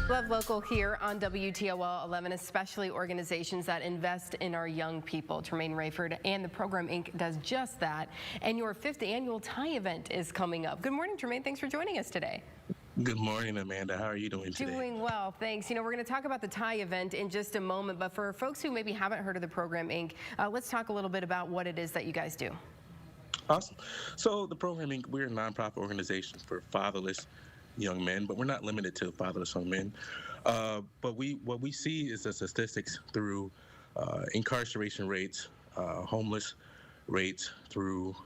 Love Local here on WTOL 11, especially organizations that invest in our young people. Tremaine Rayford and the Program Inc. does just that. And your 5th annual tie event is coming up. Good morning, Tremaine. Thanks for joining us today. Good morning, Amanda. How are you doing today? Doing well, thanks. You know, we're going to talk about the tie event in just a moment, but for folks who maybe haven't heard of the Program Inc., let's talk a little bit about what it is that you guys do. Awesome. So the Program Inc., we're a nonprofit organization for fatherless young men, but we're not limited to fatherless young men. But what we see is the statistics through incarceration rates, homeless rates, through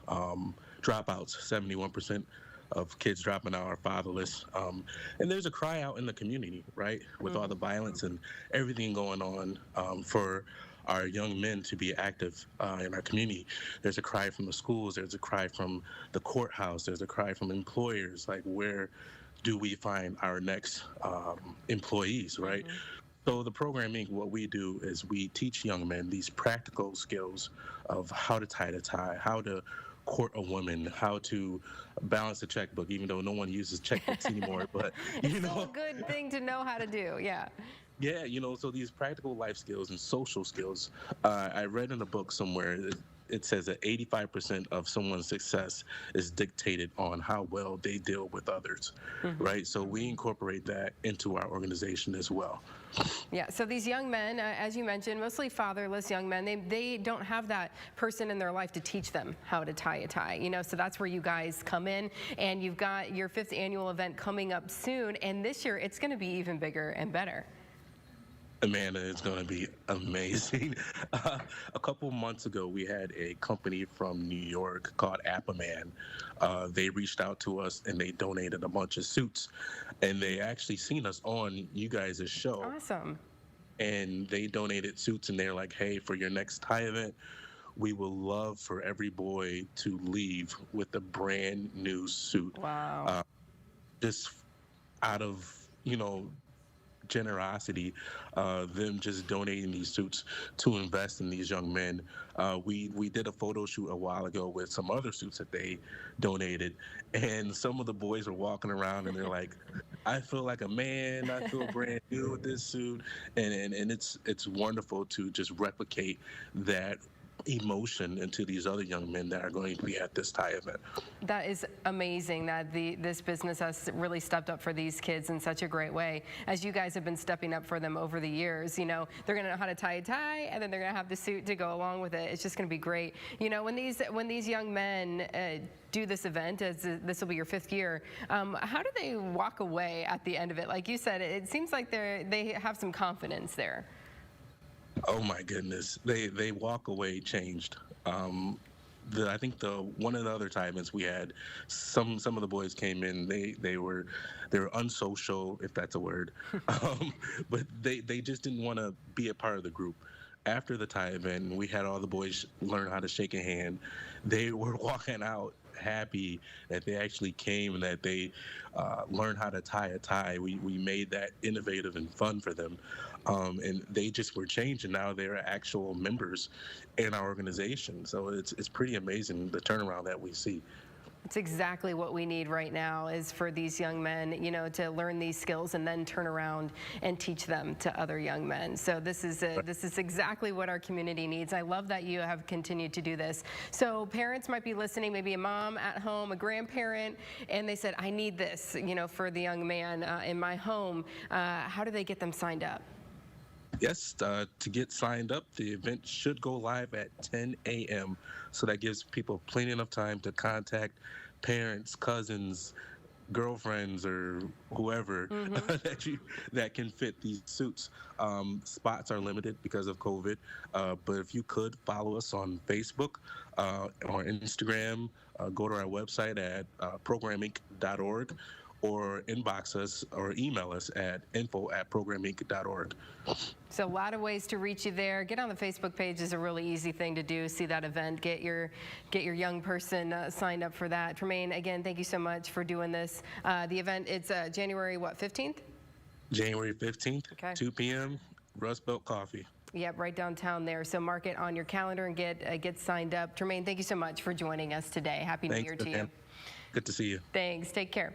dropouts. 71% of kids dropping out are fatherless. And there's a cry out in the community, right, with all the violence and everything going on for our young men to be active in our community. There's a cry from the schools, there's a cry from the courthouse, there's a cry from employers, like where do we find our next employees, right? So the Program Inc., what we do is we teach young men these practical skills of how to tie the tie, how to court a woman, how to balance a checkbook, even though no one uses checkbooks anymore. But it's still a good thing to know how to do, yeah. Yeah, so these practical life skills and social skills. I read in a book somewhere, it says that 85% of someone's success is dictated on how well they deal with others, right? So we incorporate that into our organization as well. Yeah, so these young men, as you mentioned, mostly fatherless young men, they don't have that person in their life to teach them how to tie a tie, so that's where you guys come in, and you've got your 5th annual event coming up soon, and this year it's going to be even bigger and better. Amanda, it's going to be amazing. A couple months ago, we had a company from New York called Appaman. They reached out to us and they donated a bunch of suits. And they actually seen us on you guys' show. Awesome. And they donated suits and they're like, hey, for your next tie event, we would love for every boy to leave with a brand new suit. Wow. Just out of, generosity, them just donating these suits to invest in these young men. We did a photo shoot a while ago with some other suits that they donated, and some of the boys are walking around and they're like, I feel like a man, I feel brand new with this suit, and it's wonderful to just replicate that emotion into these other young men that are going to be at this tie event. That is amazing that this business has really stepped up for these kids in such a great way, as you guys have been stepping up for them over the years. They're going to know how to tie a tie, and then they're going to have the suit to go along with it. It's just going to be great. When these young men do this event, as this will be your 5th year, how do they walk away at the end of it? Like you said, it seems like they have some confidence there. Oh my goodness, they walk away changed. I think one of the other tie events we had, some of the boys came in. They were unsocial, if that's a word, but they just didn't want to be a part of the group. After the tie event, we had all the boys learn how to shake a hand. They were walking out happy that they actually came and that they learned how to tie a tie. We made that innovative and fun for them, and they just were changed, and now they're actual members in our organization. So it's pretty amazing, the turnaround that we see. It's exactly what we need right now, is for these young men, to learn these skills and then turn around and teach them to other young men. So this is exactly what our community needs. I love that you have continued to do this. So parents might be listening, maybe a mom at home, a grandparent, and they said, I need this, for the young man in my home. How do they get them signed up? Yes, to get signed up, the event should go live at 10 a.m. So that gives people plenty enough time to contact parents, cousins, girlfriends, or whoever that can fit these suits. Spots are limited because of COVID, but if you could follow us on Facebook or Instagram, go to our website at programinc.org. or inbox us or email us at info@programinc.org. So a lot of ways to reach you there. Get on the Facebook page is a really easy thing to do. See that event. Get your young person signed up for that. Tremaine, again, thank you so much for doing this. The event, it's January, 15th? January 15th, okay. 2 p.m., Rust Belt Coffee. Yep, right downtown there. So mark it on your calendar and get signed up. Tremaine, thank you so much for joining us today. Happy New Year to you. Good to see you. Thanks. Take care.